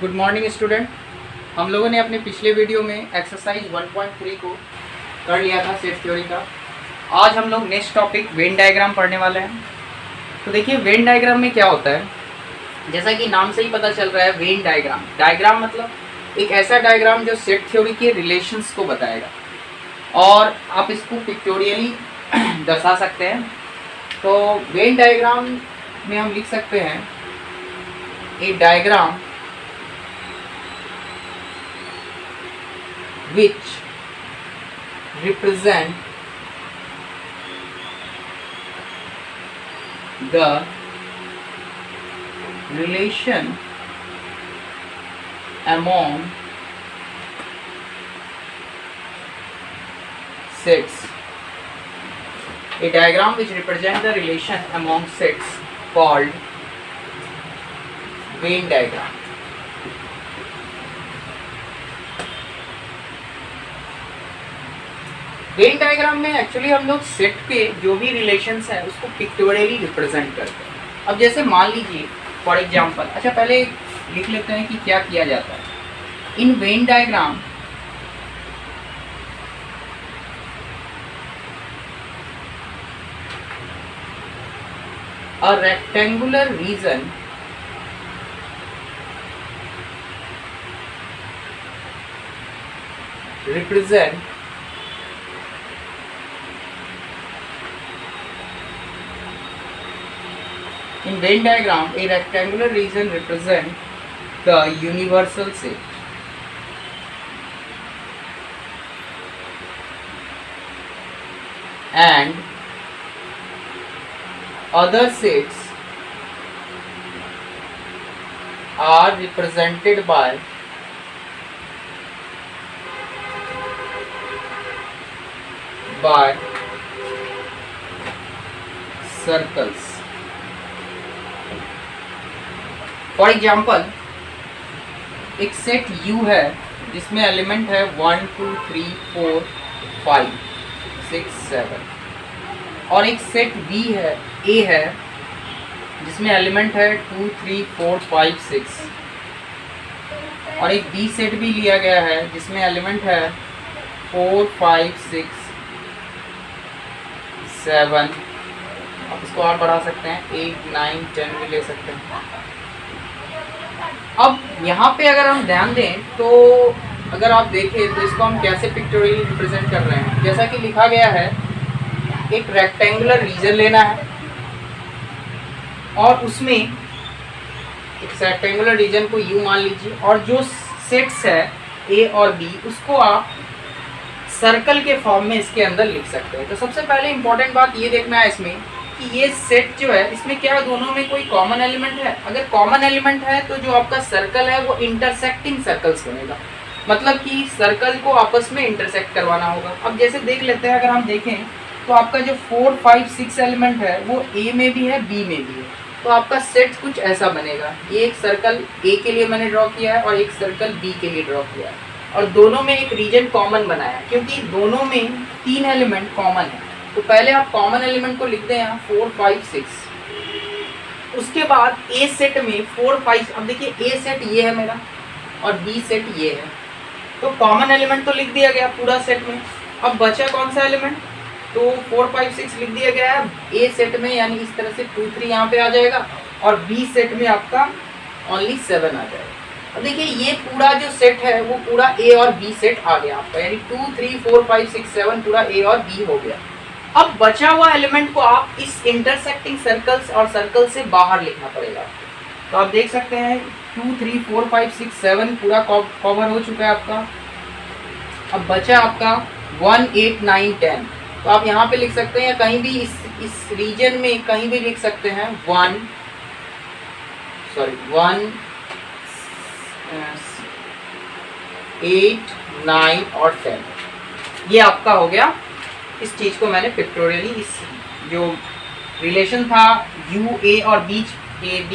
Good morning student. हम लोगों ने अपने पिछले वीडियो में एक्सरसाइज 1.3 को कर लिया था सेट थ्योरी का। आज हम लोग नेक्स्ट टॉपिक वेन डायग्राम पढ़ने वाले हैं। तो देखिए वेन डायग्राम में क्या होता है, जैसा कि नाम से ही पता चल रहा है वेन डायग्राम। डायग्राम मतलब एक ऐसा डायग्राम जो सेट थ्योरी के रिलेशंस को बताएगा और आप इसको पिक्टोरियली दर्शा सकते हैं। तो वेन डायग्राम में हम लिख सकते हैं ए diagram which represent the relation among sets. A diagram which represents the relation among sets called Venn diagram. Venn diagram में एक्चुअली हम लोग सेट के जो भी रिलेशंस है उसको पिक्टोरियली रिप्रेजेंट करते हैं। अब जैसे मान लीजिए फॉर एग्जांपल, अच्छा पहले लिख लेते हैं कि क्या किया जाता है in Venn diagram. A rectangular region represent in Venn diagram, a rectangular region represents the universal set. And other sets are represented by circles. For example एक सेट U है जिसमें एलिमेंट है 1 2 3 4 5 6 7 और एक सेट B है A है जिसमें element है 2 3 4 5 6 और एक B सेट भी लिया गया है जिसमें एलिमेंट है 4 5 6 7। आप इसको और बढ़ा सकते हैं 8 9 10 भी ले सकते हैं। अब यहाँ पे अगर हम ध्यान दें तो अगर आप देखें तो इसको हम कैसे पिक्टोरियली रिप्रेजेंट कर रहे हैं, जैसा कि लिखा गया है एक रेक्टेंगुलर रीजन लेना है और उसमें एक रेक्टेंगुलर रीजन को U मान लीजिए और जो सेट्स है A और B उसको आप सर्कल के फॉर्म में इसके अंदर लिख सकते हैं। तो सबसे पहले इंपॉर्टेंट बात ये देखना है इसमें कि ये सेट जो है इसमें क्या दोनों में कोई कॉमन एलिमेंट है। अगर कॉमन एलिमेंट है तो जो आपका सर्कल है वो इंटरसेक्टिंग सर्कल्स बनेगा, मतलब कि सर्कल को आपस में इंटरसेक्ट करवाना होगा। अब जैसे देख लेते हैं, अगर हम देखें तो आपका जो 4 5 6 एलिमेंट है वो A में भी है B में भी है, तो आपका सेट कुछ ऐसा बनेगा। ये एक सर्कल A के लिए मैंने ड्रॉ किया है और एक सर्कल B के लिए ड्रॉ किया है और दोनों में एक रीजन कॉमन बनाया क्योंकि दोनों में 3 एलिमेंट कॉमन है। तो पहले आप कॉमन एलिमेंट को लिख दें यहाँ 4 5 6। उसके बाद A सेट में 4 5, अब देखिए A सेट ये है मेरा और B सेट ये है, तो कॉमन एलिमेंट तो लिख दिया गया पूरा सेट में। अब बचा कौन सा एलिमेंट, तो 4 5 6 लिख दिया गया है A सेट में, यानी इस तरह से 2 3 यहाँ पे आ जाएगा और B सेट में आपका ओनली 7 आ जाएगा। अब देखिए ये पूरा जो सेट है वो पूरा A और B सेट आ गया आपका, यानी 2 3 4 5 6 7 पूरा A और B हो गया। अब बचा हुआ एलिमेंट को आप इस इंटरसेक्टिंग सर्कल्स और सर्कल से बाहर लिखना पड़ेगा। तो आप देख सकते हैं 2 3 4 5 6 7 पूरा कवर हो चुका है आपका। अब बचा आपका 1 8 9 10, तो आप यहाँ पे लिख सकते हैं या कहीं भी इस रीजन में कहीं भी लिख सकते हैं 1 8 9 और 10। ये आपका हो गया। इस चीज़ को मैंने पिक्टोरियली इस जो रिलेशन था U A और B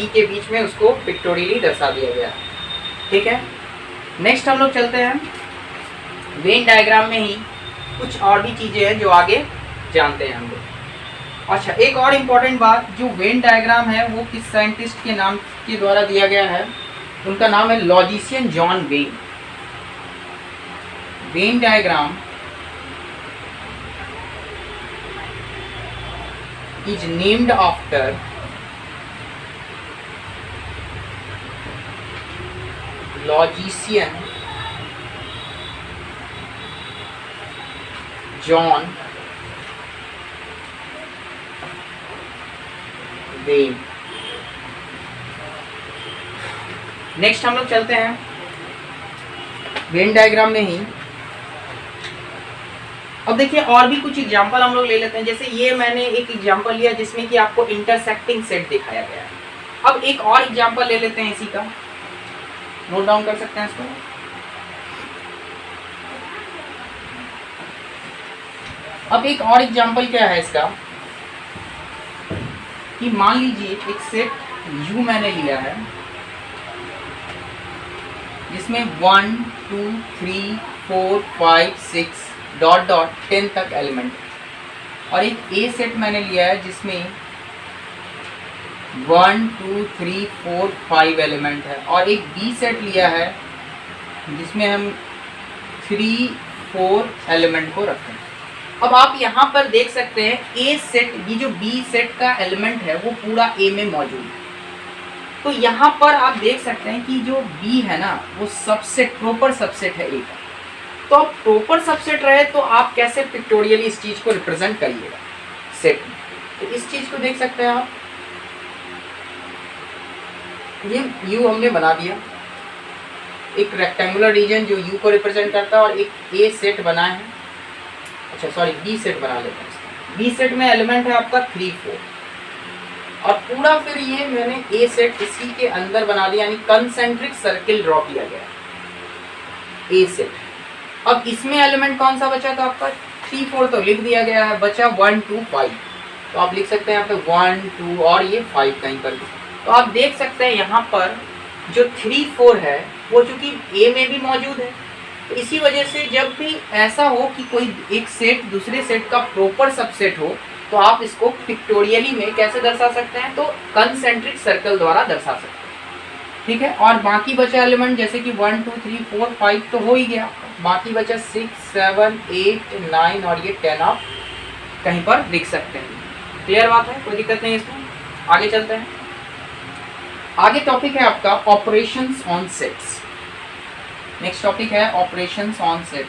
के बीच में उसको पिक्टोरियली दर्शा दिया गया। ठीक है, नेक्स्ट हम लोग चलते हैं वेन डायग्राम में ही कुछ और भी चीज़ें हैं जो आगे जानते हैं हम लोग। अच्छा, एक और इम्पॉर्टेंट बात, जो वेन डायग्राम है वो किस साइंटिस्ट के नाम के द्वारा दिया गया है, उनका नाम है logician John when. Venn diagram is named after logician John Wayne। Next हम लोग चलते हैं वेन डायग्राम में ही। अब देखिए और भी कुछ एग्जांपल हम लोग ले लेते हैं। जैसे ये मैंने एक एग्जांपल लिया जिसमें कि आपको इंटरसेक्टिंग सेट दिखाया गया है। अब एक और एग्जांपल ले लेते हैं इसी का, नोट डाउन कर सकते हैं इसको। अब एक और एग्जांपल क्या है इसका कि मान लीजिए एक सेट U मैंने लिया है जिसमें 1 2 3 4 5 6 डॉट डॉट 10 तक एलिमेंट, और एक ए सेट मैंने लिया है जिसमें 1 2 3 4 5 एलिमेंट है, और एक बी सेट लिया है जिसमें हम 3 4 एलिमेंट को रखते हैं। अब आप यहाँ पर देख सकते हैं ए सेट, ये जो बी सेट का एलिमेंट है वो पूरा ए में मौजूद है। तो यहाँ पर आप देख सकते हैं कि जो बी है ना वो सबसेट, प्रॉपर सबसेट है ए का। तो अब प्रॉपर सबसेट रहे तो आप कैसे पिक्टोरियली इस चीज को रिप्रेजेंट करिएगा सेट में। तो इस चीज को देख सकते हैं आप, ये यू हमने बना दिया, एक रेक्टेंगुलर रीजन जो यू को रिप्रेजेंट करता है, और एक ए सेट बना है, अच्छा सॉरी बी सेट बना लेते हैं। बी सेट में एलिमेंट है आपका 3 4, और पूरा फिर ये मैंने ए सेट इसी के अंदर बना दिया, यानी कंसेंट्रिक सर्किल ड्रॉ किया गया ए सेट। अब इसमें एलिमेंट कौन सा बचा? तो आपका 3 4 तो लिख दिया गया है, बचा 1 2 5। तो आप लिख सकते हैं यहाँ पे 1 2 और ये 5 कहीं पर भी। तो आप देख सकते हैं यहाँ पर जो 3 4 है वो चूंकि ए में भी मौजूद है, तो इसी वजह से जब भी ऐसा हो कि कोई एक सेट दूसरे सेट का प्रॉपर सबसेट हो तो आप इसको पिक्टोरियली में कैसे दर्शा सकते हैं? तो कंसेंट्रिक सर्कल द्वारा दर्शा सकते हैं, ठीक है। और बाकी बचा एलिमेंट जैसे कि 1 2 3 4 5 तो हो ही गया, बाकी बचा 6 7 8 9 और ये 10 आप कहीं पर लिख सकते हैं। क्लियर बात है, कोई दिक्कत नहीं इसमें। आगे चलते हैं। आगे टॉपिक है आपका operations on sets. Next topic है operations on set.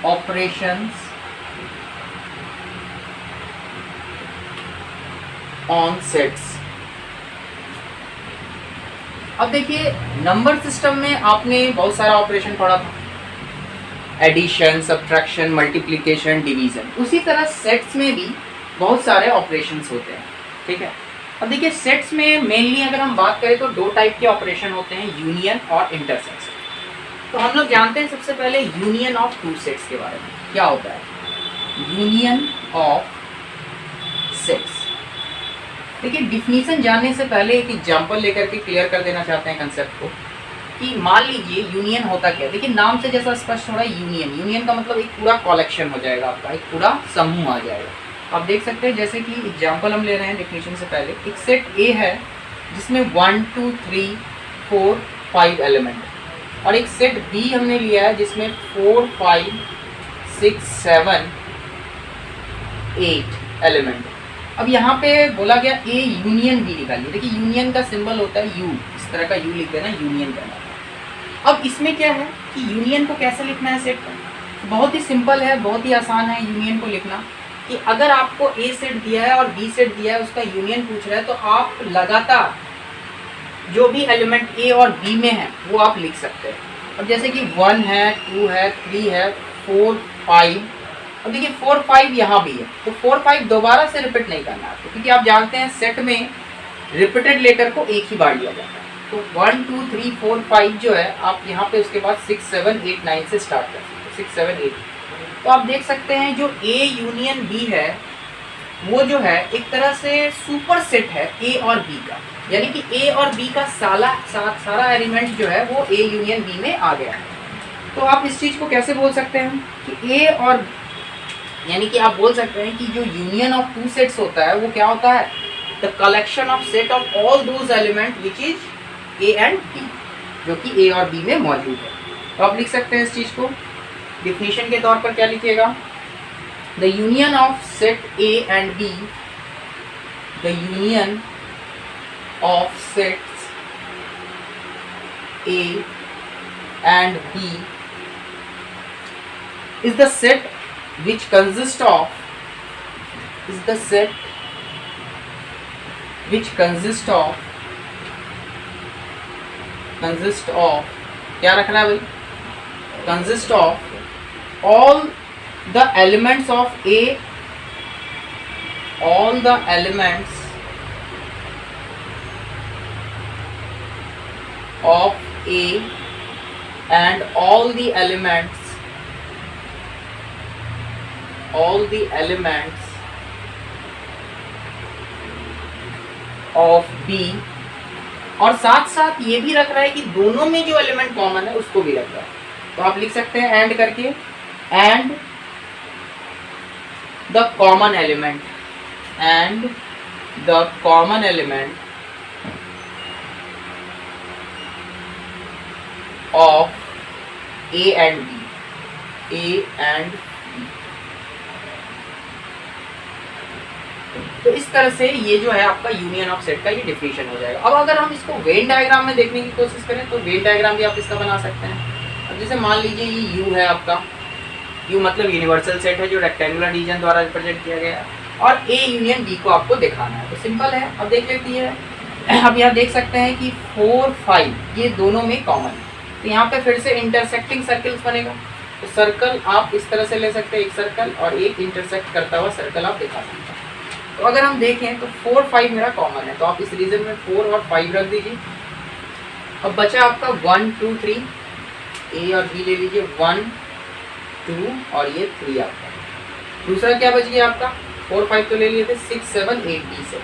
Operations on sets. अब देखिए नंबर सिस्टम में आपने बहुत सारा ऑपरेशन पढ़ा था, एडिशन, सब्ट्रैक्शन, मल्टीप्लिकेशन, डिवीजन। उसी तरह सेट्स में भी बहुत सारे ऑपरेशंस होते हैं, ठीक है। अब देखिए सेट्स में मेनली अगर हम बात करें तो 2 टाइप के ऑपरेशन होते हैं, यूनियन और इंटरसेक्शन। तो हम लोग जानते हैं सबसे पहले यूनियन ऑफ 2 सेट्स के बारे में। क्या होता है यूनियन ऑफ सेट्स? देखिए डिफिनीशन जानने से पहले एक एग्जांपल लेकर के क्लियर कर देना चाहते हैं कंसेप्ट को कि मान लीजिए यूनियन होता क्या है। देखिए नाम से जैसा स्पष्ट हो रहा है यूनियन, यूनियन का मतलब एक पूरा कलेक्शन हो जाएगा आपका, एक पूरा समूह आ जाएगा। आप देख सकते हैं जैसे कि एग्जांपल हम ले रहे हैं डिफिनीशन से पहले, एक सेट ए है जिसमें 1 2 3 4 5 एलिमेंट, और एक सेट बी हमने लिया है जिसमें 4 5 6 7 8 एलिमेंट। अब यहाँ पे बोला गया ए यूनियन बी निकालिए। देखिए यूनियन का सिंबल होता है यू, इस तरह का यू लिख देना, यूनियन करना। अब इसमें क्या है कि यूनियन को कैसे लिखना है सेट का? बहुत ही सिंपल है, बहुत ही आसान है यूनियन को लिखना। कि अगर आपको ए सेट दिया है और बी सेट दिया है, उसका यूनियन पूछ रहा है, तो आप लगातार जो भी एलिमेंट ए और बी में है वो आप लिख सकते हैं। अब जैसे कि 1 है, 2 है, 3 है, 4 5। अब देखिए 4 5 यहाँ भी है, तो 4 5 दोबारा से रिपीट नहीं करना है आपको, क्योंकि आप जानते हैं सेट में रिपीटेड लेटर को एक ही बार लिया जाता है। तो 1 2 3 4 5 जो है आप यहाँ पे उसके बाद 6 7 8 9 से स्टार्ट कर सकते हैं, 6 7 8। तो आप देख सकते हैं जो ए यूनियन बी है वो जो है एक तरह से सुपर सेट है ए और बी का, यानी कि ए और बी का सारा एलिमेंट जो है वो ए यूनियन बी में आ गया है। तो आप इस चीज़ को कैसे बोल सकते हैं कि ए और, यानी कि आप बोल सकते हैं कि जो यूनियन ऑफ 2 सेट्स होता है वो क्या होता है, the collection of set of all those element which is A and B, जो कि ए और बी में मौजूद है। तो आप लिख सकते हैं इस चीज को डिफिनीशन के तौर पर क्या लिखिएगा, the union of set A and B, the union of sets A and B is the set which consists of क्या रखना है भाई, consist of all the elements of A, all the elements of A and all the elements of B, और साथ साथ ये भी रख रहा है कि दोनों में जो एलिमेंट कॉमन है उसको भी रख रहा है। तो आप लिख सकते हैं एंड करके, and the common element, and the common element of A and B, A and, तो इस तरह से ये जो है आपका यूनियन ऑफ सेट का ये डिफिनीशन हो जाएगा। अब अगर हम इसको वेन डायग्राम में देखने की कोशिश करें तो वेन डायग्राम भी आप इसका बना सकते हैं। अब जैसे मान लीजिए ये यू है आपका, यू मतलब यूनिवर्सल सेट है जो रेक्टेंगुलर रीजन द्वारा रिप्रेजेंट किया गया है, और ए यूनियन बी को आपको दिखाना है। तो सिंपल है, अब देख लेती है। अब यहाँ देख सकते हैं कि 4, 5 ये दोनों में कॉमन है, तो यहाँ पे फिर से इंटरसेक्टिंग सर्कल्स बनेगा। तो सर्कल आप इस तरह से ले सकते हैं, एक सर्कल और एक इंटरसेक्ट करता हुआ सर्कल आप दिखा सकते हैं। तो अगर हम देखें तो 4, 5 मेरा कॉमन है, तो आप इस रीजन में 4 और 5 रख दीजिए। अब बचा आपका 1, 2, 3, ए और बी ले लीजिए, 1, 2 और ये 3 आपका। दूसरा क्या बच गया आपका, 4, 5 तो ले लिए थे, 6, 7, 8 बी से।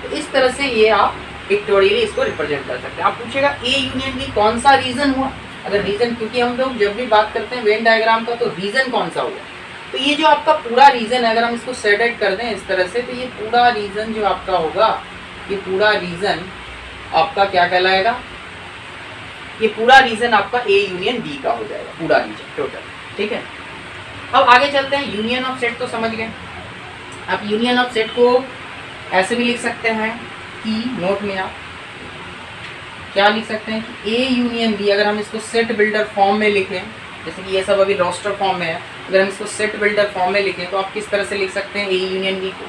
तो इस तरह से ये आप पिक्टोरियली इसको रिप्रेजेंट कर सकते हैं। आप पूछेगा ए यूनियन बी कौन सा रीजन हुआ, अगर रीजन, क्योंकि हम लोग जब भी बात करते हैं वेन डायग्राम का तो रीजन कौन सा हुआ, तो ये जो आपका पूरा रीजन है, अगर हम इसको सेट कर दें इस तरह से, तो ये पूरा रीजन जो आपका होगा, ये पूरा रीजन आपका क्या कहलाएगा, ये पूरा रीजन आपका ए यूनियन बी का हो जाएगा, पूरा रीजन टोटल। ठीक है, अब आगे चलते हैं। यूनियन ऑफ सेट तो समझ गए। आप यूनियन ऑफ सेट को ऐसे भी लिख सकते हैं कि नोट में आप क्या लिख सकते हैं कि ए यूनियन बी, अगर हम इसको सेट बिल्डर फॉर्म में लिखें, जैसे कि ये सब अभी रोस्टर फॉर्म में है, अगर हम इसको सेट बिल्डर फॉर्म में लिखें तो आप किस तरह से लिख सकते हैं ए यूनियन बी को,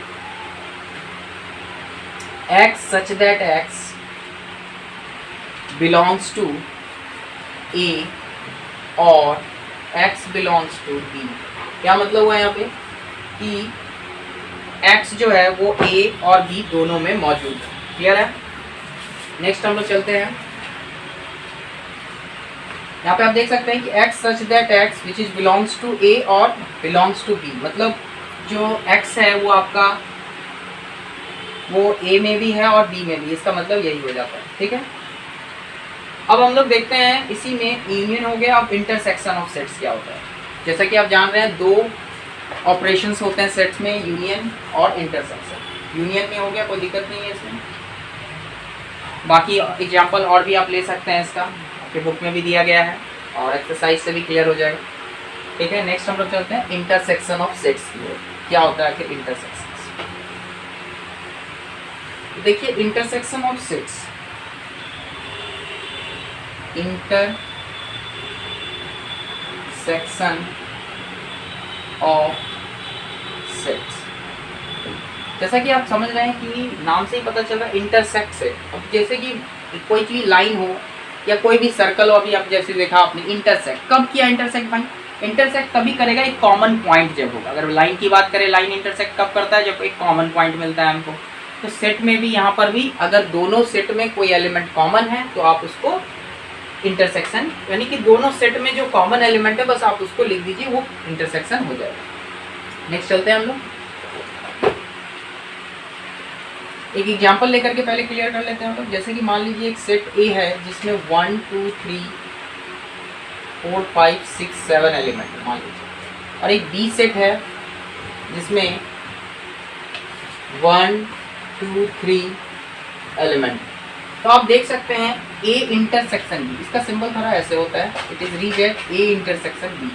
X such that x belongs to A और एक्स बिलोंग्स टू बी। क्या मतलब हुआ यहाँ पे कि एक्स जो है वो ए और बी दोनों में मौजूद है। क्लियर है। नेक्स्ट हम लोग चलते हैं, यहाँ पे आप देख सकते हैं कि x such that x which is belongs to a और बिलोंग्स टू b, मतलब जो x है वो आपका वो a में भी है और b में भी, इसका मतलब यही हो जाता है। ठीक है, अब हम लोग देखते हैं इसी में यूनियन हो गया। अब इंटरसेक्शन ऑफ सेट्स क्या होता है, जैसा कि आप जान रहे हैं 2 ऑपरेशंस होते हैं सेट्स में, यूनियन और इंटरसेक्शन। यूनियन में हो गया, कोई दिक्कत नहीं है इसमें, बाकी एग्जाम्पल और भी आप ले सकते हैं, इसका आपके बुक में भी दिया गया है और एक्सरसाइज से भी क्लियर हो जाएगा। ठीक है, नेक्स्ट हम लोग चलते हैं इंटरसेक्शन ऑफ सेट्स की ओर। क्या होता है कि इंटरसेक्शन, देखिए intersection of sets, intersection of sets, जैसा कि आप समझ रहे हैं कि नाम से ही पता चल रहा है इंटरसेक्ट से। अब जैसे कि कोई चीज लाइन हो या कोई भी सर्कल हो, अभी आप जैसे देखा आपने इंटरसेक्ट कब किया, इंटरसेक्ट भाई इंटरसेक्ट तभी करेगा एक कॉमन पॉइंट जब होगा। अगर लाइन की बात करें, लाइन इंटरसेक्ट कब करता है, जब एक कॉमन पॉइंट मिलता है हमको। तो सेट में भी, यहाँ पर भी अगर दोनों सेट में कोई एलिमेंट कॉमन है तो आप उसको इंटरसेक्शन, यानी कि दोनों सेट में जो कॉमन एलिमेंट है बस आप उसको लिख दीजिए, वो इंटरसेक्शन हो जाएगा। नेक्स्ट चलते हैं हम लोग, एक एग्जांपल लेकर के पहले क्लियर कर लेते हैं हम लोग। जैसे कि मान लीजिए एक सेट ए है जिसमें 1 2 3 4 5 6 7 एलिमेंट मान लीजिए, और एक बी सेट है जिसमें 1 2 3 एलिमेंट। तो आप देख सकते हैं ए इंटरसेक्शन बी, इसका सिंबल थोड़ा ऐसे होता है, it is read as A intersection B,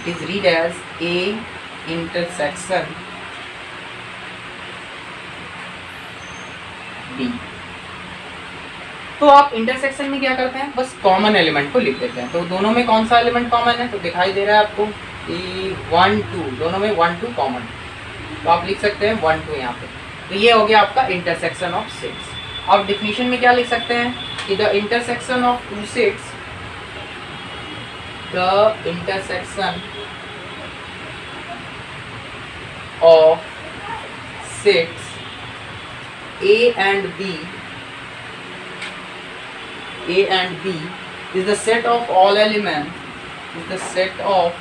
it is read as A intersection B. तो आप इंटरसेक्शन में क्या करते हैं, बस कॉमन एलिमेंट को लिख देते हैं। तो दोनों में कौन सा एलिमेंट कॉमन है, तो दिखाई दे रहा है आपको कि 1 2, दोनों में 1 2 कॉमन, तो आप लिख सकते हैं 1 2 यहाँ पे। तो ये हो गया आपका इंटरसेक्शन ऑफ सेट्स। आप डिफिनीशन में क्या लिख सकते हैं कि the intersection of two sets, the intersection of sets A and B is the set of all elements consist of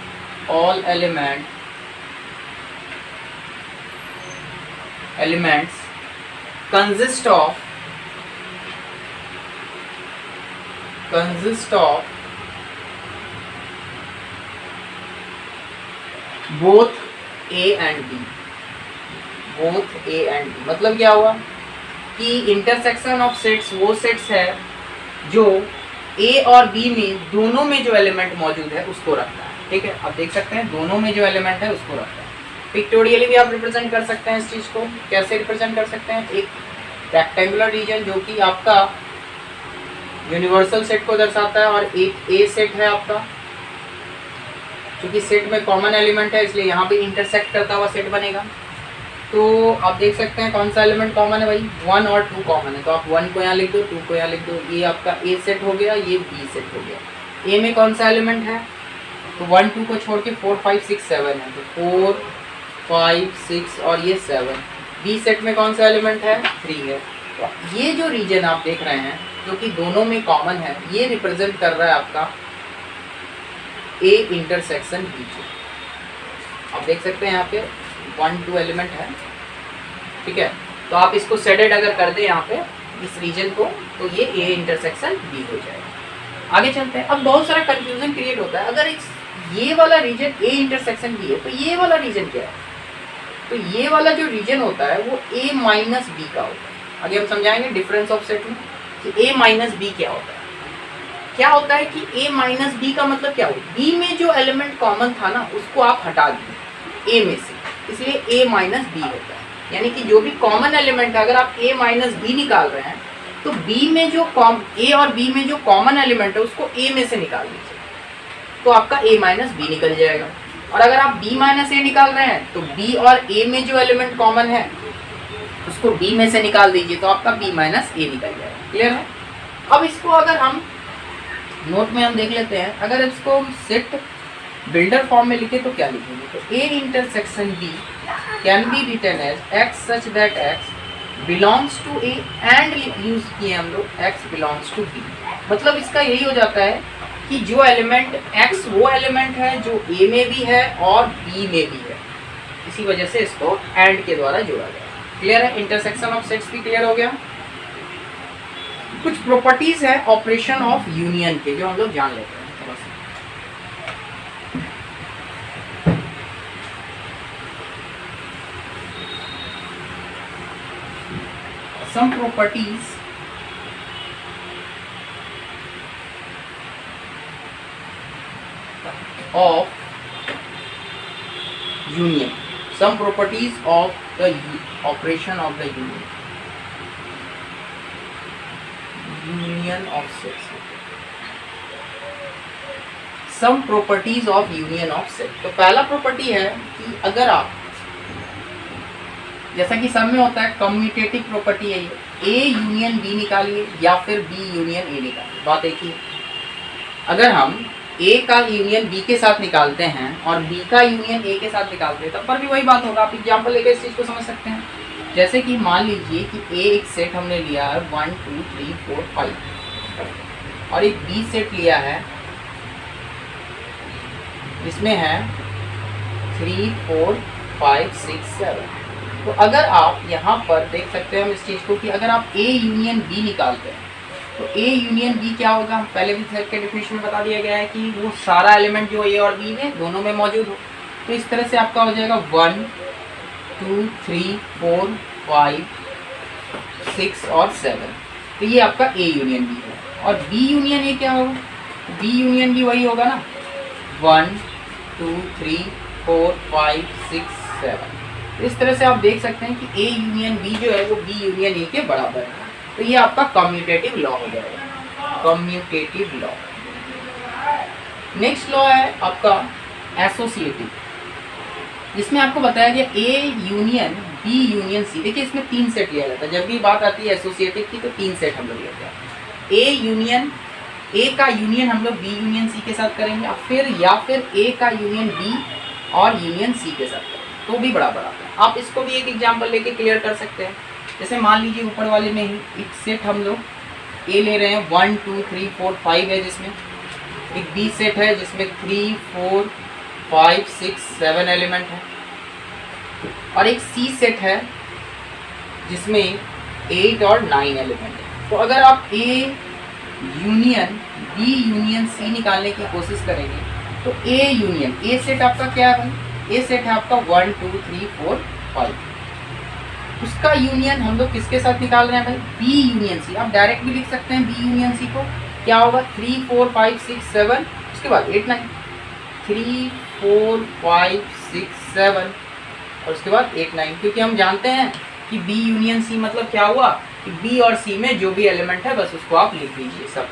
both A and B, मतलब क्या हुआ कि इंटरसेक्शन ऑफ सेट्स वो सेट्स है जो A और B में दोनों में जो एलिमेंट मौजूद है उसको रखता है। ठीक है, आप देख सकते हैं दोनों में जो एलिमेंट है उसको रखता है। पिक्टोरियली भी आप रिप्रेजेंट कर सकते हैं इस चीज़ को। कैसे रिप्रेजेंट कर सकते हैं, एक रेक्टेंगुलर रीजन जो कि आपका यूनिवर्सल सेट को दर्शाता है, और एक ए सेट है आपका, क्योंकि सेट में कॉमन एलिमेंट है इसलिए यहाँ पे इंटरसेक्ट करता हुआ सेट बनेगा। तो आप देख सकते हैं कौन सा एलिमेंट कॉमन है भाई, 1 और 2 कॉमन है, तो आप 1 को यहाँ लिख दो, 2 को यहाँ लिख दो। ये आपका ए सेट हो गया, ये बी सेट हो गया। ए में कौन सा एलिमेंट है, तो 1 2 को छोड़ के 4 5 6 7 है, तो 4 5 6 और ये 7। बी सेट में कौन सा एलिमेंट है, 3 है। तो ये जो रीजन आप देख रहे हैं जो कि दोनों में कॉमन है, ये रिप्रेजेंट कर रहा है आपका ए इंटरसेक्शन बी। आप देख सकते हैं यहाँ पे 1 2 एलिमेंट है। ठीक है, तो आप इसको शेडेड अगर कर दें यहाँ पे इस रीजन को, तो ये ए इंटरसेक्शन बी हो जाएगा। आगे चलते हैं। अब बहुत सारा कंफ्यूजन क्रिएट होता है, अगर ये वाला रीजन ए इंटरसेक्शन बी है तो ये वाला रीजन क्या है, तो ये वाला जो रीजन होता है वो a माइनस बी का होता है। आगे हम समझाएंगे डिफरेंस ऑफ सेट में कि a माइनस बी क्या होता है। क्या होता है कि a माइनस बी का मतलब क्या होता है, b में जो एलिमेंट कॉमन था ना उसको आप हटा दिए a में से, इसलिए a माइनस बी होता है। यानी कि जो भी कॉमन एलिमेंट है, अगर आप a माइनस बी निकाल रहे हैं तो b में जो a और b में जो कॉमन एलिमेंट है उसको a में से निकाल दीजिए, तो आपका a माइनस बी निकल जाएगा। और अगर आप b माइनस ए निकाल रहे हैं तो b और a में जो एलिमेंट कॉमन है उसको b में से निकाल दीजिए, तो आपका b माइनस ए निकल जाएगा। क्लियर है। अब इसको अगर हम नोट में हम देख लेते हैं, अगर इसको सेट बिल्डर फॉर्म में लिखे तो क्या लिखेंगे, तो a intersection b can be written as x such that x belongs to a and use किए हम लोग x बिलोंग्स टू b। मतलब इसका यही हो जाता है कि जो एलिमेंट x वो एलिमेंट है जो a में भी है और b में भी है, इसी वजह से इसको एंड के द्वारा जोड़ा गया। क्लियर है, इंटरसेक्शन ऑफ सेट्स भी क्लियर हो गया। कुछ प्रॉपर्टीज है ऑपरेशन ऑफ यूनियन के जो हम लोग जान लेते हैं थोड़ा सा। Some properties of union, some properties of the operation of the union of sets, some properties of union of set। तो पहला प्रॉपर्टी है कि अगर आप, जैसा कि सब में होता है कम्यूटेटिव प्रॉपर्टी है, ये ए यूनियन बी निकालिए या फिर बी यूनियन ए निकालिए, बात एक ही है। अगर हम ए का यूनियन बी के साथ निकालते हैं और बी का यूनियन ए के साथ निकालते हैं तब पर भी वही बात होगा। आप एग्जाम्पल लेकर इस चीज़ को समझ सकते हैं। जैसे कि मान लीजिए कि ए एक सेट हमने लिया है 1 2 3 4 5 और एक बी सेट लिया है जिसमें है 3 4 5 6 7। तो अगर आप यहाँ पर देख सकते हैं हम इस चीज़ को कि अगर आप ए यूनियन बी निकालते हैं तो ए यूनियन बी क्या होगा, हम पहले भी सेट के डिफिनेशन में बता दिया गया है कि वो सारा एलिमेंट जो ए और बी में दोनों में मौजूद हो। तो इस तरह से आपका हो जाएगा 1 2 3 4 5 6 और 7। तो ये आपका ए यूनियन बी है। और बी यूनियन ए क्या होगा? बी यूनियन बी वही होगा ना, 1 2 3 4 5 6 7। इस तरह से आप देख सकते हैं कि ए यूनियन बी जो है वो बी यूनियन ए के बराबर है। तो ये आपका कम्यूटेटिव लॉ हो जाएगा, कम्यूटेटिव लॉ। नेक्स्ट लॉ है आपका एसोसिएटिव, जिसमें आपको बताया गया A union B union C. देखिए इसमें 3 सेट लिया जाता है, जब भी बात आती है एसोसिएटिव की तो 3 सेट हम लोग लेते हैं। ए यूनियन, ए का यूनियन हम लोग बी यूनियन सी के साथ करेंगे, या फिर ए का यूनियन बी और यूनियन सी के साथ करेंगे, तो भी बराबर आता है। आप इसको भी एक एग्जाम्पल लेके क्लियर कर सकते हैं। जैसे मान लीजिए ऊपर वाले में ही एक सेट हम लोग ए ले रहे हैं, 1 2 3 4 5 है, जिसमें एक बी सेट है जिसमें 3 4 5 6 7 एलिमेंट है, और एक सी सेट है जिसमें 8 और 9 एलिमेंट है। तो अगर आप A union B union C निकालने की कोशिश करेंगे तो ए यूनियन, ए सेट आपका क्या है भाई? ए सेट है आपका 1 2 3 4 5। उसका यूनियन हम लोग किसके साथ निकाल रहे हैं भाई? B union C. आप डायरेक्ट भी लिख सकते हैं बी यूनियन सी को, क्या होगा? 3 4 5 6 7, उसके बाद 8 9, 3 4 5 6 7 और उसके बाद 8 9। क्योंकि हम जानते हैं कि बी यूनियन सी मतलब क्या हुआ कि बी और सी में जो भी एलिमेंट है बस उसको आप लिख लीजिए सब।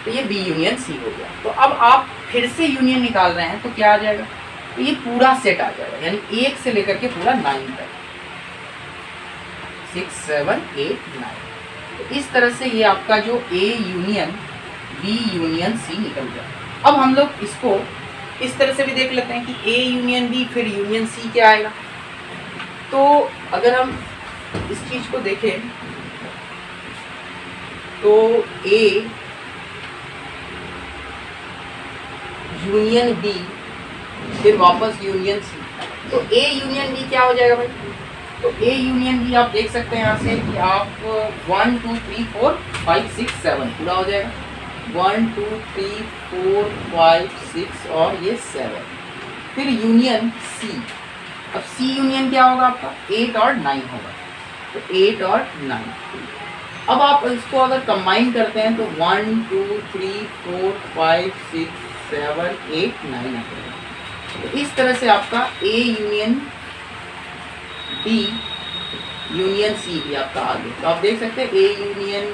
तो ये बी यूनियन सी हो गया। तो अब आप फिर से यूनियन निकाल रहे हैं तो क्या आ जाएगा? तो ये पूरा सेट आ जाएगा, यानी 1 से लेकर के पूरा 9 तक, 6 7 8 9। तो इस तरह से ये आपका जो A union B union C निकल गया। अब हम लोग इसको इस तरह से भी देख लेते हैं कि ए यूनियन बी फिर यूनियन सी क्या आएगा। तो अगर हम इस चीज को देखें तो ए यूनियन बी फिर वापस यूनियन सी, तो ए यूनियन बी क्या हो जाएगा भाई? तो ए यूनियन बी आप देख सकते हैं यहाँ से कि आप 1 2 3 4 5 6 7 पूरा हो जाएगा, 1 2 3 4 5 6 और ये 7। फिर यूनियन सी, अब सी यूनियन क्या होगा आपका? 8 और 9 होगा, तो 8 और 9। अब आप इसको अगर कंबाइन करते हैं तो 1 2 3 4 5 6 7 8 9 आ जाएगा। तो इस तरह से आपका A union B union C भी आपका आ गया। तो आप देख सकते हैं A union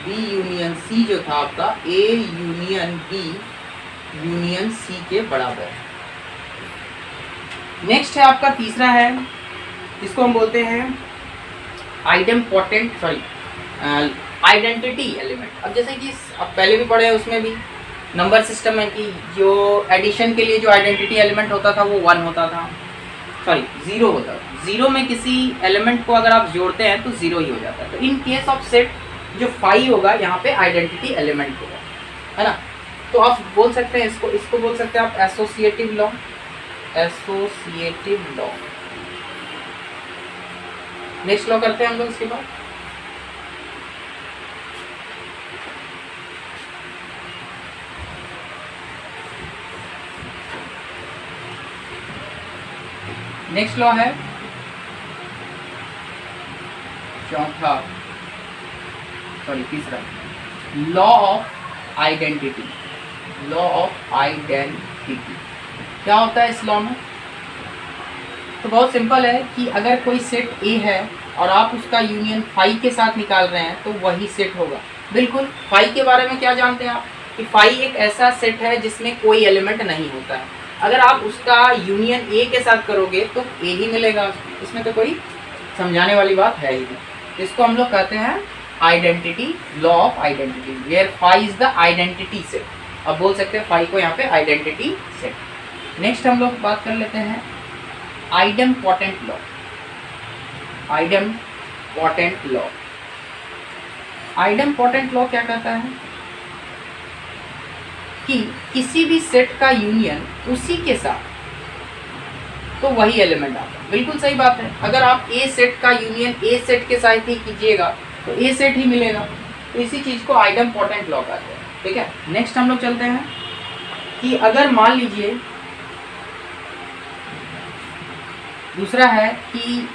B union C जो था आपका A union B union C के बराबर है। नेक्स्ट है आपका तीसरा है, जिसको हम बोलते हैं आइडेंटिटी एलिमेंट। अब जैसे कि अब पहले भी पढ़े हैं, उसमें भी नंबर सिस्टम में कि जो एडिशन के लिए जो आइडेंटिटी एलिमेंट होता था वो 1 होता था, 0 होता था। 0 में किसी एलिमेंट को अगर आप जोड़ते हैं तो 0 ही हो जाता है। तो इन केस ऑफ सेट जो 5 होगा यहाँ पे आइडेंटिटी एलिमेंट होगा, है ना। तो आप बोल सकते हैं इसको बोल सकते हैं आप associative law, associative law. Next law करते हैं हम लोग इसके बाद। नेक्स्ट लॉ है तीसरा, law of identity. Law of identity क्या होता है इस लॉ में? तो बहुत सिंपल है कि अगर कोई सेट ए है और आप उसका यूनियन 5 के साथ निकाल रहे हैं तो वही सेट होगा। बिल्कुल 5 के बारे में क्या जानते हैं आप कि 5 एक ऐसा सेट है जिसमें कोई एलिमेंट नहीं होता है। अगर आप उसका यूनियन ए के साथ करोगे तो ए ही मिलेगा, इसमें तो कोई समझाने वाली बात है ही नहीं। इसको हम लोग कहते हैं identity, law of identity, where 5 is the identity set. अब बोल सकते हैं 5 को यहाँ पे आइडेंटिटी सेट। नेक्स्ट हम लोग बात कर लेते हैं idempotent law. Idempotent law, idempotent law क्या कहता है कि किसी भी सेट का यूनियन उसी के साथ तो वही एलिमेंट आता है। बिल्कुल सही बात है, अगर आप ए सेट का यूनियन ए सेट के साथ ही कीजिएगा तो ए सेट ही मिलेगा। तो इसी चीज को आइडेम्पोटेंट लॉ कहते हैं, ठीक है। नेक्स्ट हम लोग चलते हैं कि अगर मान लीजिए दूसरा है कि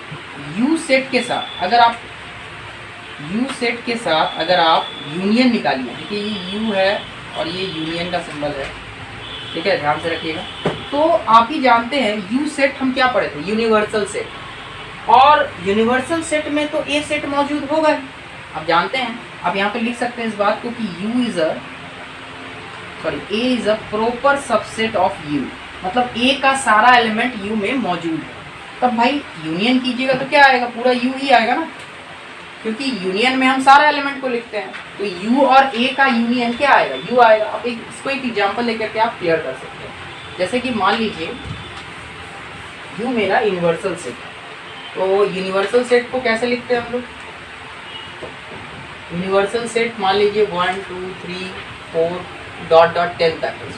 यू सेट के साथ अगर आप यूनियन निकालिए, देखिए ये यू है और ये यूनियन का सिंबल है, ठीक है, ध्यान से रखिएगा। तो आप ही जानते हैं यू सेट हम क्या पढ़े थे, यूनिवर्सल सेट, और यूनिवर्सल सेट में तो ए सेट मौजूद होगा ही, आप जानते हैं। आप यहाँ पे लिख सकते हैं इस बात को कि A is a proper subset of U, मतलब ए का सारा एलिमेंट यू में मौजूद है। तब भाई यूनियन कीजिएगा तो क्या आएगा, पूरा यू ही आएगा ना, क्योंकि यूनियन में हम सारा एलिमेंट को लिखते हैं। तो यू और ए का यूनियन क्या आएगा, यू आएगा। अब इसको एक एग्जांपल लेकर के आप क्लियर कर सकते हैं। जैसे कि मान लीजिए यू मेरा यूनिवर्सल सेट है, तो यूनिवर्सल सेट को कैसे लिखते हैं हम लोग, यूनिवर्सल सेट मान लीजिए 1 2 3 4 डॉट डॉट 10 तक है,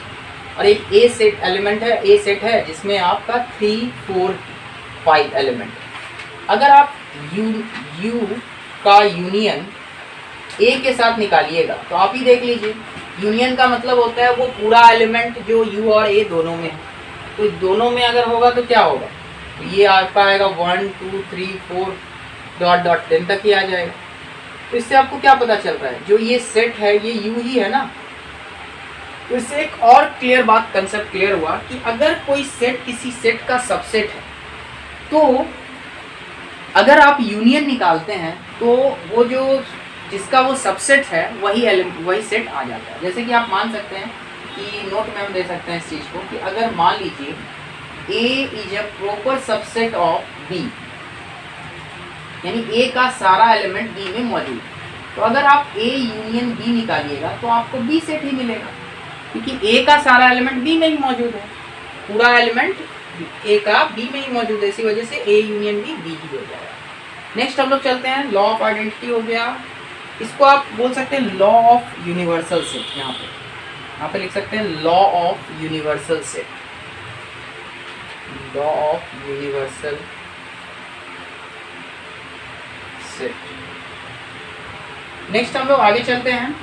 और एक ए सेट एलिमेंट है, ए सेट है जिसमें आपका 3 4 5 एलिमेंट। अगर आप यू का यूनियन ए के साथ निकालिएगा तो आप ही देख लीजिए, यूनियन का मतलब होता है वो पूरा एलिमेंट जो यू और ए दोनों में है। तो दोनों में अगर होगा तो क्या होगा, तो ये आपका आएगा 1 2 3 4 डॉट डॉट 10 तक ही आ जाएगा। तो इससे आपको क्या पता चल रहा है, जो ये सेट है ये यू ही है ना। तो इससे एक और क्लियर बात, कंसेप्ट क्लियर हुआ कि अगर कोई सेट किसी सेट का सबसेट है तो अगर आप यूनियन निकालते हैं तो वो जो जिसका वो सबसेट है वही सेट आ जाता है। जैसे कि आप मान सकते हैं कि नोट में हम दे सकते हैं इस चीज़ को कि अगर मान लीजिए A is a proper subset of B, यानी A का सारा एलिमेंट B में मौजूद है, तो अगर आप A यूनियन B निकालिएगा तो आपको B सेट ही मिलेगा, क्योंकि A का सारा एलिमेंट B में ही मौजूद है, पूरा एलिमेंट A का B में ही मौजूद है, इसी वजह से A यूनियन B B ही हो जाएगा। नेक्स्ट हम लोग चलते हैं, लॉ ऑफ आइडेंटिटी हो गया, इसको आप बोल सकते हैं लॉ ऑफ यूनिवर्सल सेट। यहाँ पे लिख सकते हैं law of universal set, law of universal set. Next हम लोग आगे चलते हैं,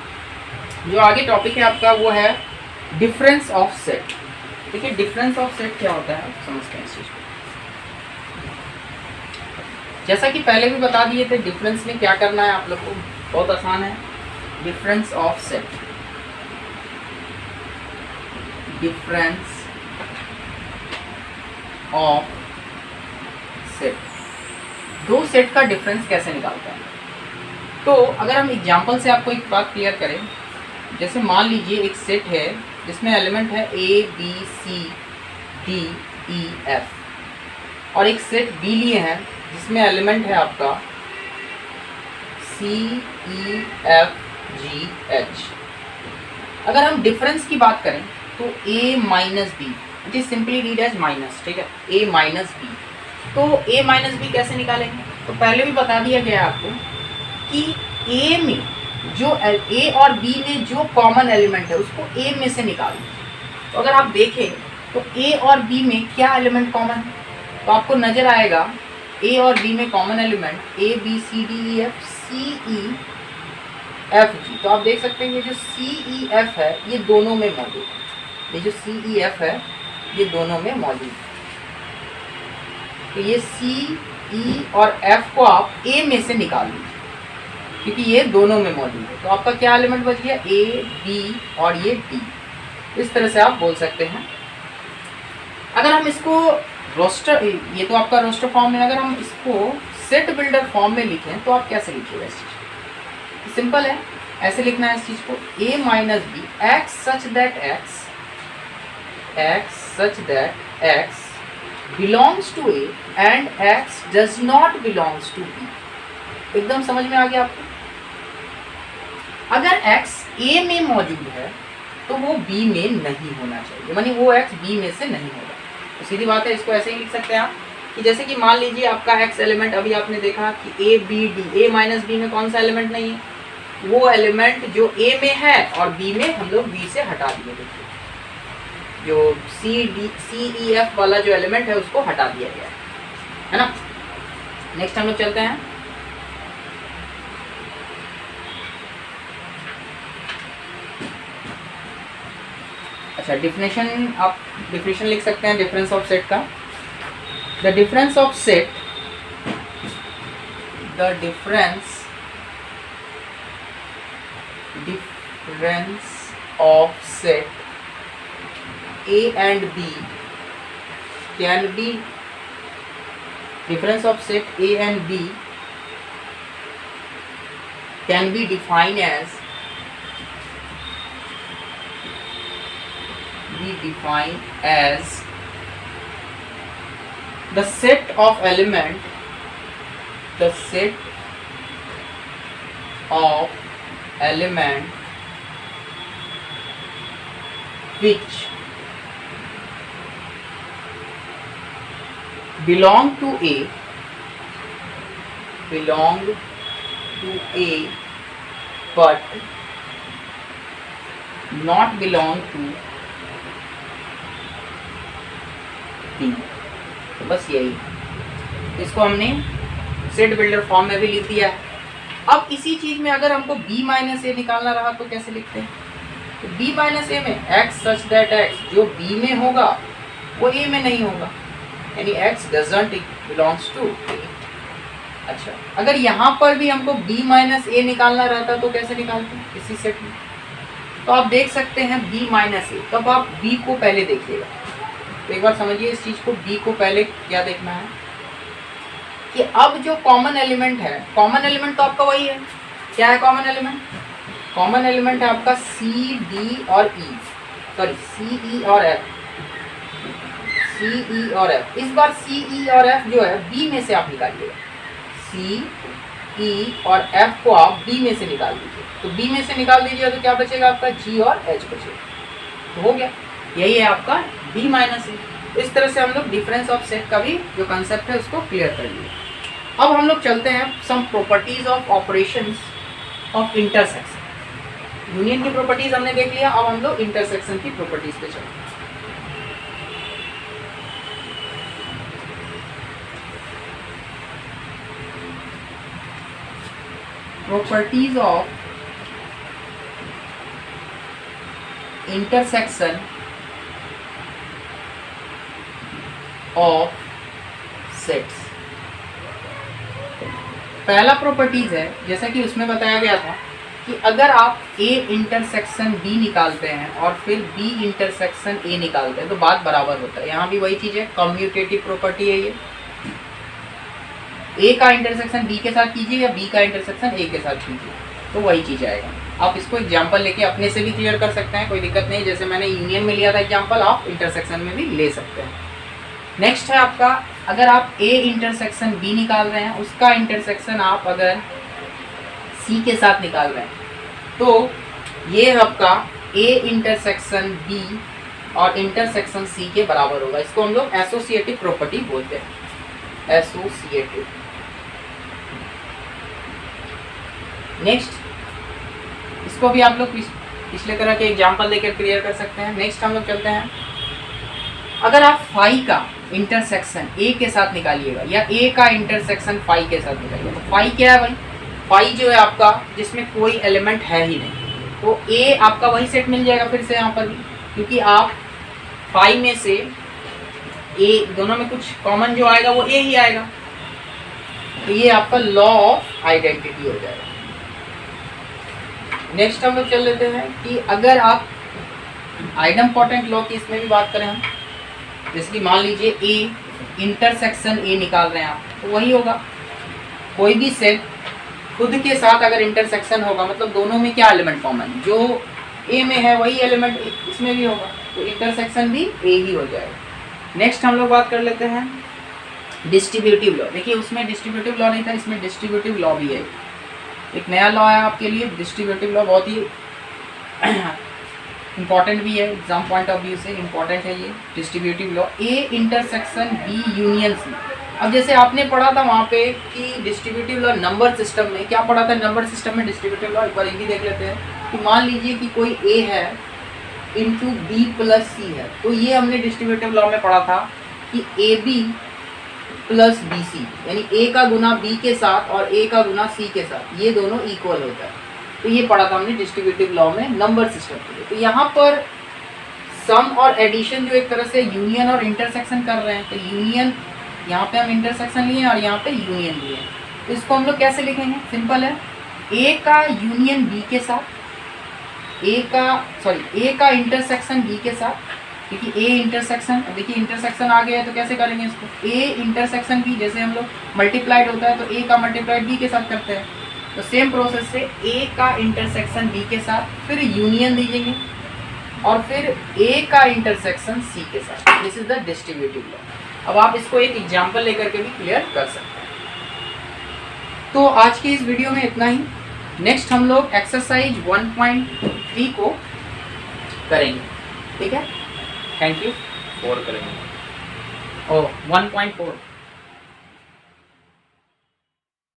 जो आगे टॉपिक है आपका वो है डिफरेंस ऑफ सेट। देखिए डिफरेंस ऑफ सेट क्या होता है, आप समझते हैं इस चीज को। जैसा कि पहले भी बता दिए थे, डिफरेंस में क्या करना है आप लोग को, बहुत आसान है। Difference of set, difference of set, दो सेट का डिफरेंस कैसे निकालते हैं। तो अगर हम एग्जांपल से आपको एक बात क्लियर करें, जैसे मान लीजिए एक सेट है जिसमें एलिमेंट है A B C D E F, और एक सेट B लिए हैं जिसमें एलिमेंट है आपका C E F G H। अगर हम डिफरेंस की बात करें तो A minus B, it is simply read as minus, ठीक है, A माइनस बी। तो A माइनस बी कैसे निकालेंगे, तो पहले भी बता दिया गया आपको कि A में जो A और B में जो कॉमन एलिमेंट है उसको A में से निकालना। तो अगर आप देखें तो A और B में क्या एलिमेंट कॉमन है, तो आपको नजर आएगा A और B में common element A B C D E F C E F G। तो आप देख सकते हैं ये जो C E F है ये दोनों में मौजूद है, ये जो C E F है ये दोनों में मौजूद है। तो ये C E और F को आप A में से निकाल लीजिए, क्योंकि ये दोनों में मौजूद है। तो आपका क्या एलिमेंट बच गया, A B और ये D। इस तरह से आप बोल सकते हैं। अगर हम इसको रोस्टर, ये तो आपका रोस्टर फॉर्म है, अगर हम इसको सेट बिल्डर फॉर्म में लिखें तो आप कैसे लिखिएगा इस चीज़ को, सिंपल है, ऐसे लिखना है इस चीज़ को, A minus B x such that x belongs to A and x does not belongs to B। एकदम समझ में आ गया आपको। अगर x A में मौजूद है तो वो B में नहीं होना चाहिए, मानी वो x B में से नहीं होगा। तो सीधी बात है, इसको ऐसे ही लिख सकते हैं आप कि जैसे कि मान लीजिए आपका x एलिमेंट, अभी आपने देखा कि A B D, A minus B में कौन सा एलिमेंट नहीं है, वो एलिमेंट जो A में है और B में हम लोग B से हटा दिए। देखिए जो C E F वाला जो एलिमेंट है उसको हटा दिया गया है ना। नेक्स्ट हम लोग चलते हैं, अच्छा डिफिनेशन, आप डिफिनेशन लिख सकते हैं डिफरेंस ऑफ सेट का। The difference of set, the difference of set A and B can be, difference of set A and B can be defined as, the set of element, which belong to A but not belong to B। तो बस यही, इसको हमने set builder form में भी लिख दिया है। अब इसी चीज में अगर हमको B माइनस ए निकालना रहा तो कैसे लिखते हैं? तो B माइनस ए में x सच दैट x जो B में होगा वो A में नहीं होगा, यानी x doesn't belongs to A। अच्छा, अगर यहाँ पर भी हमको B माइनस ए निकालना रहता तो कैसे निकालते हैं इसी सेट में? तो आप देख सकते हैं B माइनस ए, तब आप B को पहले देखिएगा। तो एक बार समझिए इस चीज को, B को पहले क्या देखना है कि अब जो कॉमन एलिमेंट है, कॉमन एलिमेंट तो आपका वही है। क्या है कॉमन एलिमेंट? कॉमन एलिमेंट है आपका C, D और E, सॉरी C, E और F, C, E और F। इस बार C, E और F जो है B में से आप निकालिएगा, C, E और F को आप B में से निकाल दीजिए। तो B में से निकाल दीजिए तो क्या बचेगा आपका? G और H बचेगा। तो हो गया, यही है आपका B माइनस ए। इस तरह से हम लोग डिफरेंस ऑफ सेट का भी जो कंसेप्ट है उसको क्लियर कर लिए। अब हम लोग चलते हैं some properties of operations of intersection. Union की प्रॉपर्टीज हमने देख लिया, अब हम लोग इंटरसेक्शन की प्रॉपर्टीज पे चलते हैं। Properties of intersection of sets. पहला प्रॉपर्टीज है, जैसा कि उसमें बताया गया था कि अगर आप A इंटरसेक्शन B निकालते हैं और फिर B इंटरसेक्शन A निकालते हैं तो बात बराबर होता है। यहाँ भी वही चीज़ है, कम्यूटेटिव प्रॉपर्टी है ये। A का इंटरसेक्शन B के साथ कीजिए या B का इंटरसेक्शन A के साथ कीजिए तो वही चीज़ आएगा। आप इसको एग्जाम्पल लेके अपने से भी क्लियर कर सकते हैं, कोई दिक्कत नहीं। जैसे मैंने यूनियन में लिया था एग्जाम्पल, आप इंटरसेक्शन में भी ले सकते हैं। नेक्स्ट है आपका, अगर आप A इंटरसेक्शन B निकाल रहे हैं, उसका इंटरसेक्शन आप अगर C के साथ निकाल रहे हैं तो ये आपका A इंटरसेक्शन B और इंटरसेक्शन C के बराबर होगा। इसको हम लोग एसोसिएटिव प्रॉपर्टी बोलते हैं, एसोसिएटिव। नेक्स्ट, इसको भी आप लोग पिछले तरह के एग्जाम्पल देकर क्लियर कर सकते हैं। नेक्स्ट हम लोग चलते हैं, अगर आप फाई का इंटरसेक्शन A के साथ निकालिएगा या A का इंटरसेक्शन फाई के साथ निकालिएगा तो फाई क्या है भाई? फाई जो है आपका जिसमें कोई एलिमेंट है ही नहीं, तो A आपका वही सेट मिल जाएगा फिर से यहाँ पर भी, क्योंकि आप फाई में से A दोनों में कुछ कॉमन जो आएगा वो A ही आएगा। तो ये आपका लॉ ऑफ आइडेंटिटी हो जाएगा। नेक्स्ट हम लोग चल लेते हैं कि अगर आप आइडेम्पोर्टेंट लॉ की इसमें भी बात करें हम, जैसे कि मान लीजिए A इंटरसेक्शन A निकाल रहे हैं आप, तो वही होगा। कोई भी सेट खुद के साथ अगर इंटरसेक्शन होगा मतलब दोनों में क्या एलिमेंट कॉमन, जो A में है वही एलिमेंट इसमें भी होगा, तो इंटरसेक्शन भी A ही हो जाएगा। नेक्स्ट हम लोग बात कर लेते हैं डिस्ट्रीब्यूटिव लॉ। देखिए उसमें डिस्ट्रीब्यूटिव लॉ नहीं था, इसमें डिस्ट्रीब्यूटिव लॉ भी है। एक नया लॉ है आपके लिए डिस्ट्रीब्यूटिव लॉ, बहुत ही इंपॉर्टेंट भी है, एग्जाम पॉइंट ऑफ व्यू से इंपॉर्टेंट है ये distributive law. A intersection B union C। अब जैसे आपने पढ़ा था वहाँ पे कि डिस्ट्रीब्यूटिव लॉ नंबर सिस्टम में, क्या पढ़ा था नंबर सिस्टम में डिस्ट्रीब्यूटिव लॉ, एक बार ये भी देख लेते हैं। तो मान लीजिए कि कोई A है इंटू B प्लस C है, तो ये हमने डिस्ट्रीब्यूटिव लॉ में पढ़ा था कि AB प्लस BC, यानी A का गुना B के साथ और A का गुना C के साथ, ये दोनों इक्वल होता है। तो ये पढ़ा था हमने डिस्ट्रीब्यूटिव लॉ में नंबर सिस्टम के लिए। तो यहाँ पर सम और एडिशन जो एक तरह से यूनियन और इंटरसेक्शन कर रहे हैं, तो यूनियन यहाँ पे हम इंटरसेक्शन लिए और यहाँ पे यूनियन लिए। तो इसको हम लोग कैसे लिखेंगे, सिंपल है, ए का यूनियन बी के साथ, ए का इंटरसेक्शन बी के साथ, क्योंकि ए इंटरसेक्शन, अब देखिए इंटरसेक्शन आ गया है तो कैसे करेंगे इसको, ए इंटरसेक्शन बी, जैसे हम लोग मल्टीप्लाइड होता है तो ए का मल्टीप्लाइड बी के साथ करते हैं, तो सेम प्रोसेस से ए का इंटरसेक्शन बी के साथ, फिर यूनियन दीजिएंगे और फिर ए का इंटरसेक्शन सी के साथ। This is the distributive law. अब आप इसको एक एग्जाम्पल लेकर के भी क्लियर कर सकते हैं। तो आज की इस वीडियो में इतना ही। नेक्स्ट हम लोग एक्सरसाइज 1.3 को करेंगे, ठीक है। Thank you. 4 करेंगे। 1.4